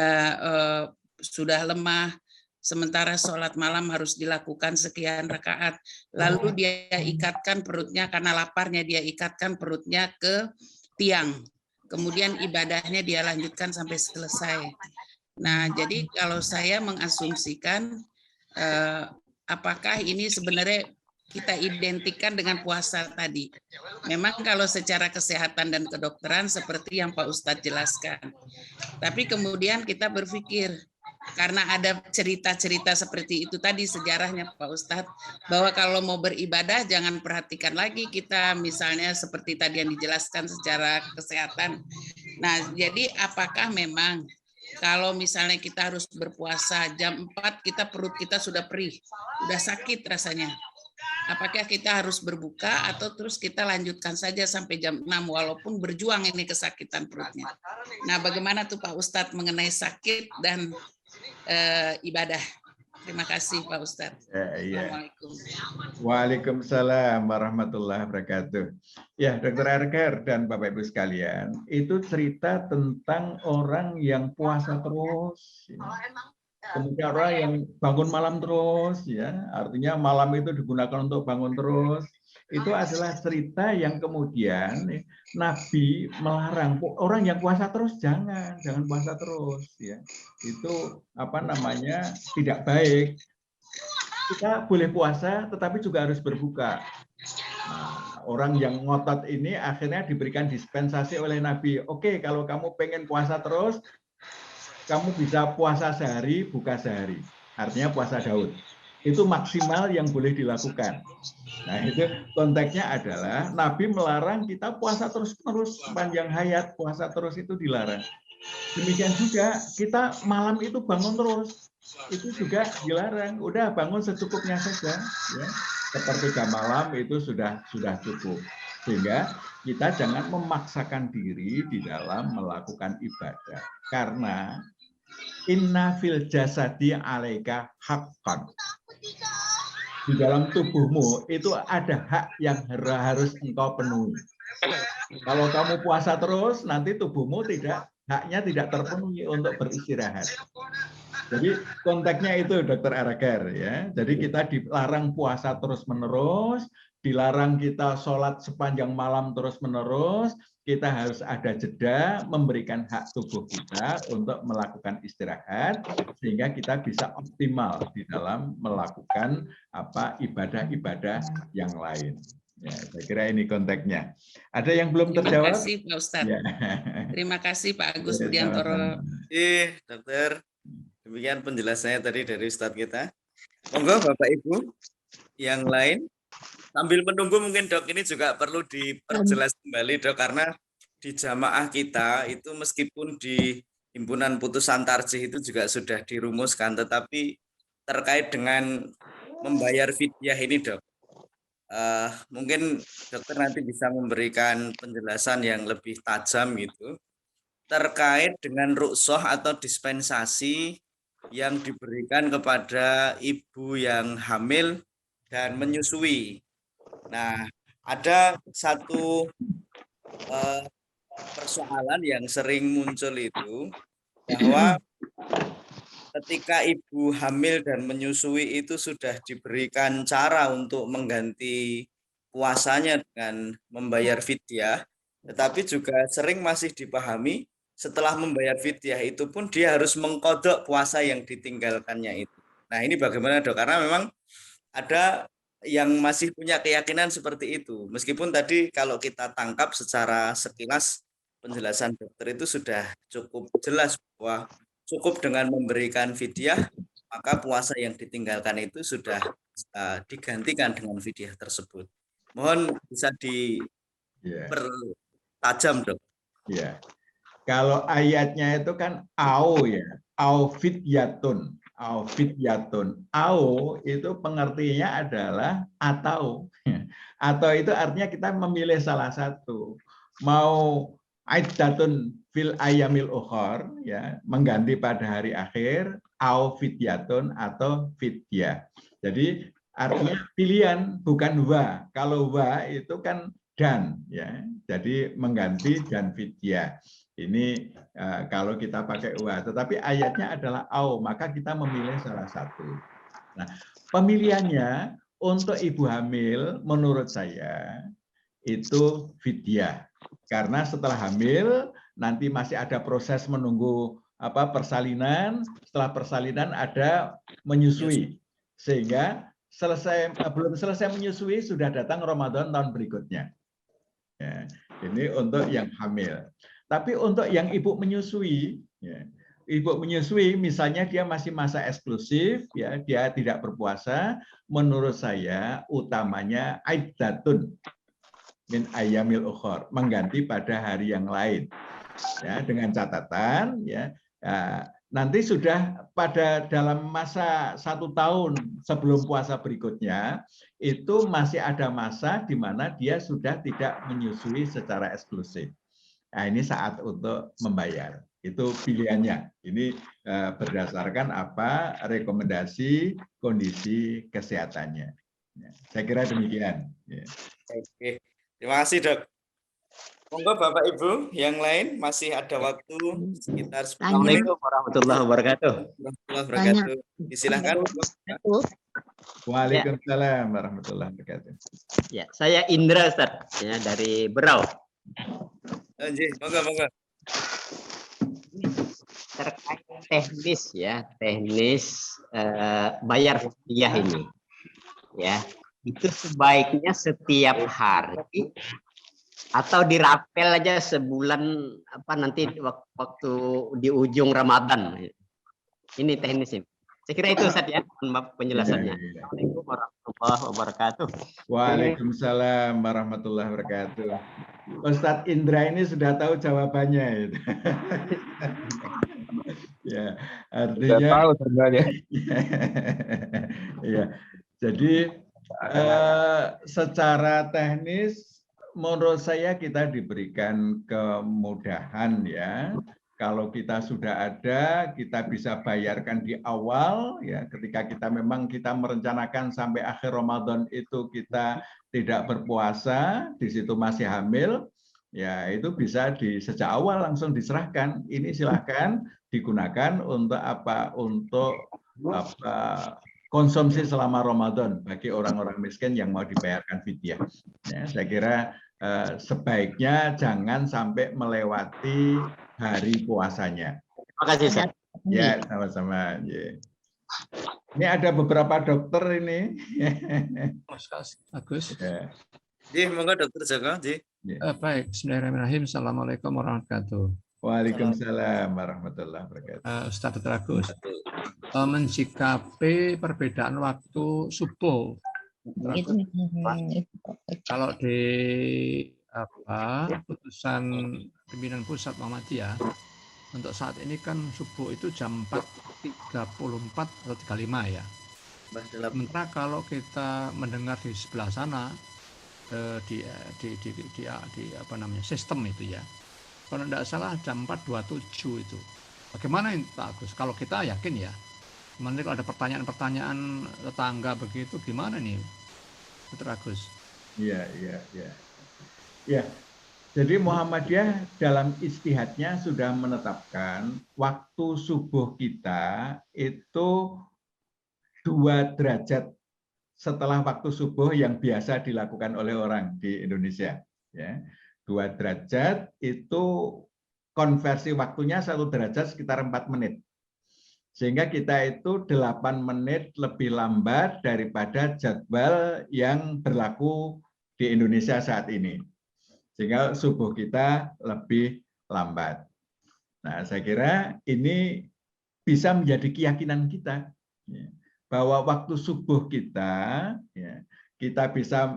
sudah lemah, sementara sholat malam harus dilakukan sekian rakaat, lalu dia ikatkan perutnya karena laparnya, dia ikatkan perutnya ke tiang, kemudian ibadahnya dia lanjutkan sampai selesai. Nah, jadi kalau saya mengasumsikan apakah ini sebenarnya kita identikan dengan puasa tadi. Memang kalau secara kesehatan dan kedokteran seperti yang Pak Ustadz jelaskan. Tapi kemudian kita berpikir, karena ada cerita-cerita seperti itu tadi sejarahnya Pak Ustadz, bahwa kalau mau beribadah jangan perhatikan lagi kita misalnya seperti tadi yang dijelaskan secara kesehatan. Nah, jadi apakah memang kalau misalnya kita harus berpuasa jam 4 perut kita sudah perih, sudah sakit rasanya. Apakah kita harus berbuka atau terus kita lanjutkan saja sampai jam 6 walaupun berjuang ini kesakitan perutnya. Nah, bagaimana tuh Pak Ustadz mengenai sakit dan ibadah? Terima kasih Pak Ustadz. Assalamualaikum. Waalaikumsalam warahmatullahi wabarakatuh. Ya, Dr. Erker dan Bapak Ibu sekalian, itu cerita tentang orang yang puasa terus. Kemudian orang yang bangun malam terus, ya, artinya malam itu digunakan untuk bangun terus. itu adalah cerita yang kemudian Nabi melarang orang yang puasa terus jangan puasa terus ya. Itu apa namanya tidak baik. Kita boleh puasa tetapi juga harus berbuka. Nah, orang yang ngotot ini akhirnya diberikan dispensasi oleh Nabi. Oke, kalau kamu pengen puasa terus, kamu bisa puasa sehari, buka sehari. Artinya puasa Daud. Itu maksimal yang boleh dilakukan. Nah, itu konteksnya adalah Nabi melarang kita puasa terus-menerus sepanjang hayat, puasa terus itu dilarang. Demikian juga kita malam itu bangun terus, itu juga dilarang. Udah bangun secukupnya saja, ya. Sepertiga malam itu sudah cukup. Sehingga kita jangan memaksakan diri di dalam melakukan ibadah. Karena inna fil jasadi alaika haqqan. Di dalam tubuhmu itu ada hak yang harus engkau penuhi. Kalau kamu puasa terus, nanti tubuhmu haknya tidak terpenuhi untuk beristirahat. Jadi konteksnya itu, Dr. Aragar ya. Jadi kita dilarang puasa terus-menerus, dilarang kita sholat sepanjang malam terus-menerus. Kita harus ada jeda, memberikan hak tubuh kita untuk melakukan istirahat, sehingga kita bisa optimal di dalam melakukan ibadah-ibadah yang lain. Ya, saya kira ini konteksnya. Ada yang belum terjawab? Terima kasih Pak Ustadz. Ya. Terima kasih Pak Agus Budiantoro. Dokter. Demikian penjelasannya tadi dari Ustadz kita. Monggo Bapak Ibu yang lain. Sambil menunggu mungkin Dok ini juga perlu diperjelas kembali Dok, karena di jamaah kita itu meskipun di himpunan putusan tarjih itu juga sudah dirumuskan, tetapi terkait dengan membayar fidyah ini Dok. Mungkin dokter nanti bisa memberikan penjelasan yang lebih tajam gitu terkait dengan rukhsah atau dispensasi yang diberikan kepada ibu yang hamil dan menyusui. Nah, ada satu persoalan yang sering muncul itu bahwa ketika ibu hamil dan menyusui itu sudah diberikan cara untuk mengganti puasanya dengan membayar fidyah, tetapi juga sering masih dipahami setelah membayar fidyah itu pun dia harus mengkodok puasa yang ditinggalkannya itu. Nah, ini bagaimana Dok? Karena memang ada yang masih punya keyakinan seperti itu. Meskipun tadi kalau kita tangkap secara sekilas penjelasan dokter itu sudah cukup jelas bahwa cukup dengan memberikan fidyah, maka puasa yang ditinggalkan itu sudah digantikan dengan fidyah tersebut. Mohon bisa dipertajam Dok. Ya. Kalau ayatnya itu kan au ya, au fidyatun. Au fidyatun. Au itu pengertiannya adalah atau. Atau itu artinya kita memilih salah satu. Mau iddatun fil ayamil ukhor, ya, mengganti pada hari akhir, au fidyatun atau fidyah. Jadi artinya pilihan, bukan wa. Kalau wa itu kan dan, ya. Jadi mengganti dan fidyah. Ini kalau kita pakai wa, tetapi ayatnya adalah au, maka kita memilih salah satu. Nah, pemilihannya untuk ibu hamil menurut saya itu fidyah. Karena setelah hamil nanti masih ada proses menunggu persalinan, setelah persalinan ada menyusui. Sehingga belum selesai menyusui sudah datang Ramadan tahun berikutnya. Ya, ini untuk yang hamil. Tapi untuk yang ibu menyusui, ya, ibu menyusui misalnya dia masih masa eksklusif, ya, dia tidak berpuasa, menurut saya utamanya iddatun min ayyamil ukhor, mengganti pada hari yang lain. Ya, dengan catatan ya, nanti sudah pada dalam masa 1 tahun sebelum puasa berikutnya itu masih ada masa di mana dia sudah tidak menyusui secara eksklusif. Nah, ini saat untuk membayar. Itu pilihannya. Ini berdasarkan rekomendasi kondisi kesehatannya. Ya, saya kira demikian. Ya. Oke. Terima kasih Dok. Monggo Bapak Ibu yang lain masih ada waktu sekitar 10 menit. Assalamualaikum warahmatullahi wabarakatuh. Warahmatullahi wabarakatuh. Silakan. Waalaikumsalam warahmatullahi wabarakatuh. Ya, saya Indra Ustaz, ya, dari Berau. Monggo. Terkait teknis ya, bayar fidyah ini. Ya, itu sebaiknya setiap hari atau dirapel aja sebulan nanti waktu di ujung Ramadan. Ini teknisnya. Saya kira itu Ustaz ya, penjelasannya. Assalamualaikum warahmatullahi wabarakatuh. Waalaikumsalam warahmatullahi wabarakatuh. Ustadz Indra ini sudah tahu jawabannya. Ya, artinya. Sudah tahu sebenarnya. Ya, jadi secara teknis menurut saya kita diberikan kemudahan ya. Kalau kita sudah ada, kita bisa bayarkan di awal ya. Ketika kita merencanakan sampai akhir Ramadan itu kita tidak berpuasa, di situ masih hamil, ya itu bisa sejak awal langsung diserahkan. Ini silahkan digunakan untuk apa? Untuk konsumsi selama Ramadan bagi orang-orang miskin yang mau dibayarkan fidyah. Ya, saya kira sebaiknya jangan sampai melewati hari puasanya. Terima kasih Ustaz. Ya, sama-sama. Ini ada beberapa dokter ini. Agus. Monggo Dokter Joko. Baik, bismillahirrahmanirrahim. Assalamualaikum warahmatullahi wabarakatuh. Waalaikumsalam warahmatullahi wabarakatuh. Ustaz Dr. Agus, mensikapi perbedaan waktu subuh. Kalau di putusan pimpinan pusat Muhammadiyah untuk saat ini kan subuh itu jam 4.34 atau 35 ya. Sementara kalau kita mendengar di sebelah sana di sistem itu ya, kalau tidak salah jam 4.27 itu. Bagaimana ini Pak Agus? Kalau kita yakin ya, nanti kalau ada pertanyaan-pertanyaan tetangga begitu gimana nih, Dr. Agus? Iya. Ya, jadi Muhammadiyah dalam ijtihadnya sudah menetapkan waktu subuh kita itu 2 derajat setelah waktu subuh yang biasa dilakukan oleh orang di Indonesia. Ya, 2 derajat itu konversi waktunya 1 derajat sekitar 4 menit. Sehingga kita itu 8 menit lebih lambat daripada jadwal yang berlaku di Indonesia saat ini. Sehingga subuh kita lebih lambat. Nah, saya kira ini bisa menjadi keyakinan kita bahwa waktu subuh kita, kita bisa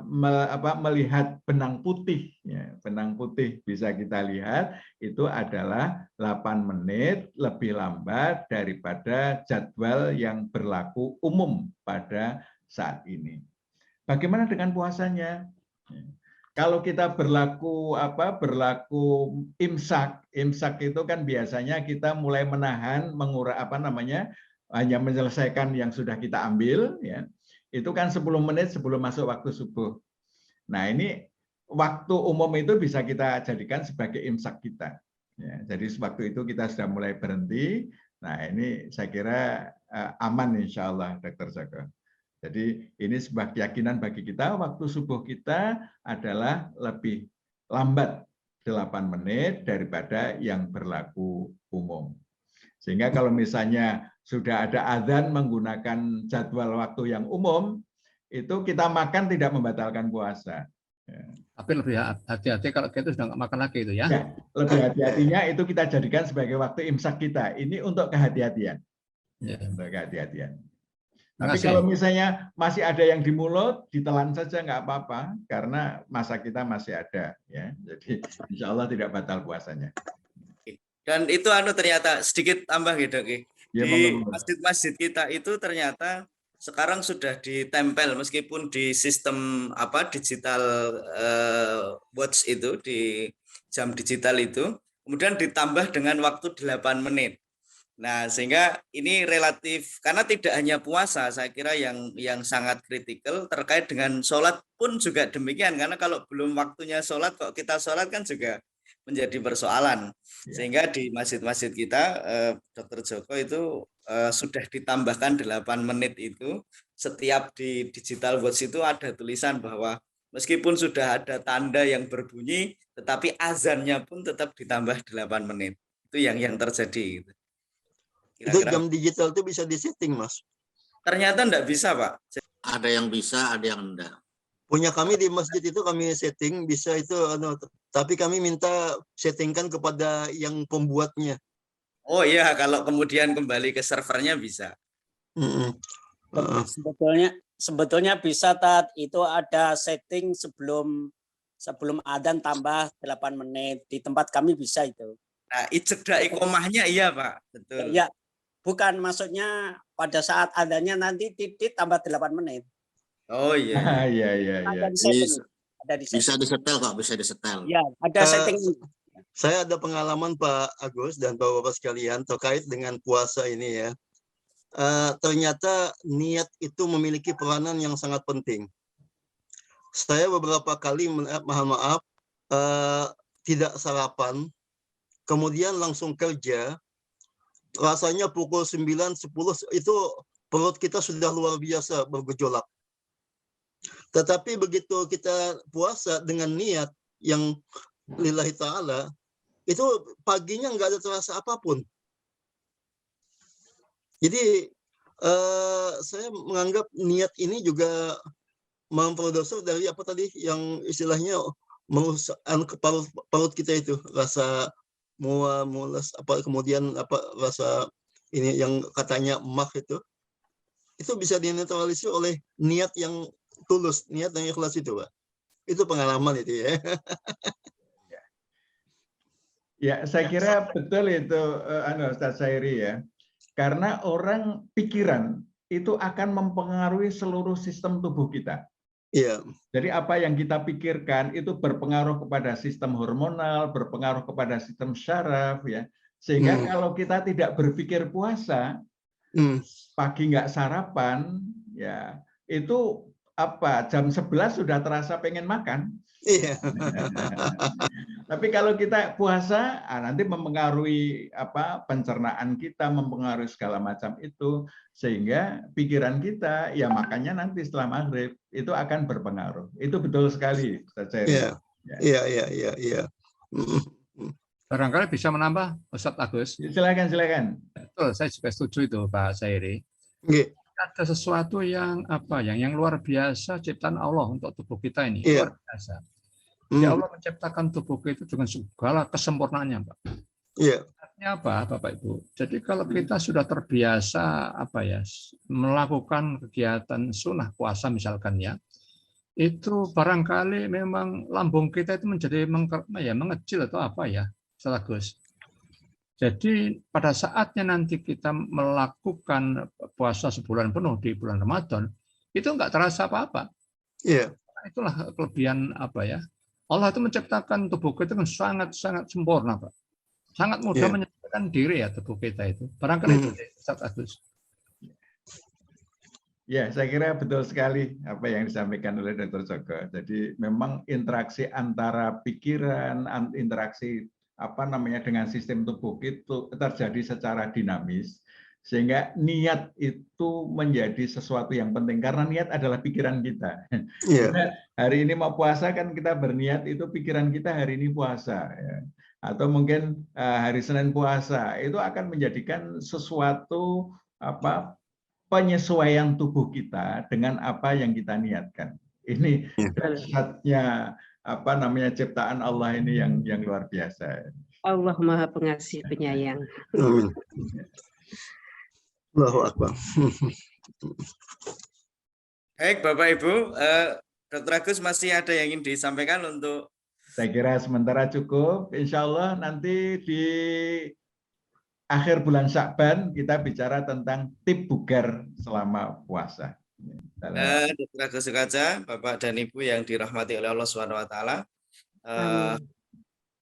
melihat benang putih. Benang putih bisa kita lihat itu adalah 8 menit lebih lambat daripada jadwal yang berlaku umum pada saat ini. Bagaimana dengan puasanya? Kalau kita berlaku imsak itu kan biasanya kita mulai menahan, hanya menyelesaikan yang sudah kita ambil, ya. Itu kan 10 menit sebelum masuk waktu subuh. Nah, ini waktu umum itu bisa kita jadikan sebagai imsak kita. Ya, jadi waktu itu kita sudah mulai berhenti. Nah, ini saya kira aman insya Allah, Dr. Joko. Jadi ini sebuah keyakinan bagi kita, waktu subuh kita adalah lebih lambat 8 menit daripada yang berlaku umum. Sehingga kalau misalnya sudah ada azan menggunakan jadwal waktu yang umum, itu kita makan tidak membatalkan puasa. Tapi lebih hati-hati kalau kita sudah nggak makan lagi itu ya. Ya, lebih hati-hatinya itu kita jadikan sebagai waktu imsak kita. Ini untuk kehati-hatian. Ya. Untuk kehati-hatian. Tapi kalau misalnya masih ada yang di mulut, ditelan saja nggak apa-apa, karena masa kita masih ada, ya. Jadi insya Allah tidak batal puasanya. Dan itu ternyata sedikit tambah gitu, Ya, di masjid-masjid kita itu ternyata sekarang sudah ditempel meskipun di sistem digital watch itu, di jam digital itu, kemudian ditambah dengan waktu 8 menit. Nah, sehingga ini relatif karena tidak hanya puasa, saya kira yang sangat kritikal terkait dengan sholat pun juga demikian. Karena kalau belum waktunya sholat, kok kita sholat kan juga menjadi persoalan. Sehingga di masjid-masjid kita, Dr. Joko itu sudah ditambahkan 8 menit itu. Setiap di digital watch itu ada tulisan bahwa meskipun sudah ada tanda yang berbunyi, tetapi azannya pun tetap ditambah 8 menit. Itu yang terjadi. Itu jam digital itu bisa disetting, Mas? Ternyata enggak bisa, Pak. Ada yang bisa, ada yang enggak. Punya kami di masjid itu kami setting bisa itu, tapi kami minta settingkan kepada yang pembuatnya. Oh iya, kalau kemudian kembali ke servernya bisa. Sebetulnya bisa, Tat. Itu ada setting sebelum adzan tambah 8 menit. Di tempat kami bisa itu. Nah, ijeda iqomahnya iya, Pak. Betul. Ya, bukan, maksudnya pada saat adanya nanti titik tambah 8 menit. Oh iya. Iya. Bisa disetel kok, bisa disetel. Ya, ada setting. Saya ada pengalaman Pak Agus dan Bapak-Bapak sekalian terkait dengan puasa ini ya. Ternyata niat itu memiliki peranan yang sangat penting. Saya beberapa kali, mohon maaf, tidak sarapan, kemudian langsung kerja, rasanya pukul 9, 10 itu perut kita sudah luar biasa bergejolak. Tetapi begitu kita puasa dengan niat yang lillahi ta'ala, itu paginya nggak ada terasa apapun. Jadi saya menganggap niat ini juga memproduksi dari apa tadi yang istilahnya mengusahkan ke parut kita itu, rasa mulas, apa kemudian apa rasa ini yang katanya mak itu bisa dinetralisir oleh niat yang tulus, niat yang ikhlas itu, Pak. Itu pengalaman itu ya. Ya, saya kira betul itu Ustaz Sairi ya. Karena orang pikiran itu akan mempengaruhi seluruh sistem tubuh kita. Iya. Jadi apa yang kita pikirkan itu berpengaruh kepada sistem hormonal, berpengaruh kepada sistem syaraf ya. Sehingga kalau kita tidak berpikir puasa, pagi nggak sarapan, ya itu apa jam 11 sudah terasa pengen makan. Iya. Tapi kalau kita puasa, nanti mempengaruhi apa pencernaan kita, mempengaruhi segala macam itu, sehingga pikiran kita, ya makanya nanti setelah maghrib itu akan berpengaruh. Itu betul sekali, Ustaz Sairi. Iya. Barangkali bisa menambah, Ustaz Agus. Silakan. Betul, saya juga setuju itu, Pak Sairi. Ada sesuatu yang yang luar biasa ciptaan Allah untuk tubuh kita ini, luar biasa. Ya Allah menciptakan tubuh kita dengan segala kesempurnaannya, Pak. Iya. Artinya apa, Bapak Ibu? Jadi kalau kita sudah terbiasa melakukan kegiatan sunnah puasa misalkan ya, itu barangkali memang lambung kita itu menjadi mengecil atau apa ya, Gus. Jadi pada saatnya nanti kita melakukan puasa sebulan penuh di bulan Ramadan, itu enggak terasa apa-apa. Iya. Itulah kelebihan Allah itu menciptakan tubuh kita kan sangat sempurna, Pak. Sangat mudah menyempurnakan diri ya tubuh kita itu. Barangkali itu Ustaz Agus. Ya, saya kira betul sekali apa yang disampaikan oleh Dr. Joko. Jadi memang interaksi antara pikiran, interaksi dengan sistem tubuh itu terjadi secara dinamis, sehingga niat itu menjadi sesuatu yang penting karena niat adalah pikiran kita. Hari ini mau puasa kan kita berniat itu pikiran kita hari ini puasa ya. Atau mungkin hari Senin puasa itu akan menjadikan sesuatu penyesuaian tubuh kita dengan apa yang kita niatkan. Ini dahsyatnya ciptaan Allah ini yang luar biasa. Allah Maha Pengasih Penyayang. Amin. Allahu Akbar. Baik, Bapak Ibu, Dr. Agus masih ada yang ingin disampaikan untuk? Saya kira sementara cukup. Insya Allah nanti di akhir bulan Sya'ban kita bicara tentang tip bugar selama puasa. Dr. Agus Sukaja, Bapak dan Ibu yang dirahmati oleh Allah SWT.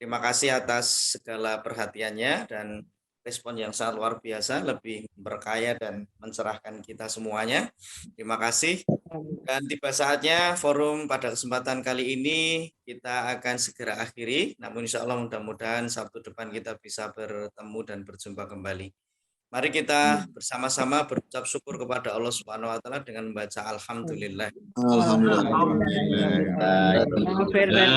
Terima kasih atas segala perhatiannya dan respon yang sangat luar biasa, lebih berkaya dan mencerahkan kita semuanya. Terima kasih. Dan tiba saatnya forum pada kesempatan kali ini kita akan segera akhiri. Namun insya Allah mudah-mudahan Sabtu depan kita bisa bertemu dan berjumpa kembali. Mari kita bersama-sama berucap syukur kepada Allah Subhanahu wa taala dengan membaca alhamdulillah. Alhamdulillah. Alhamdulillah.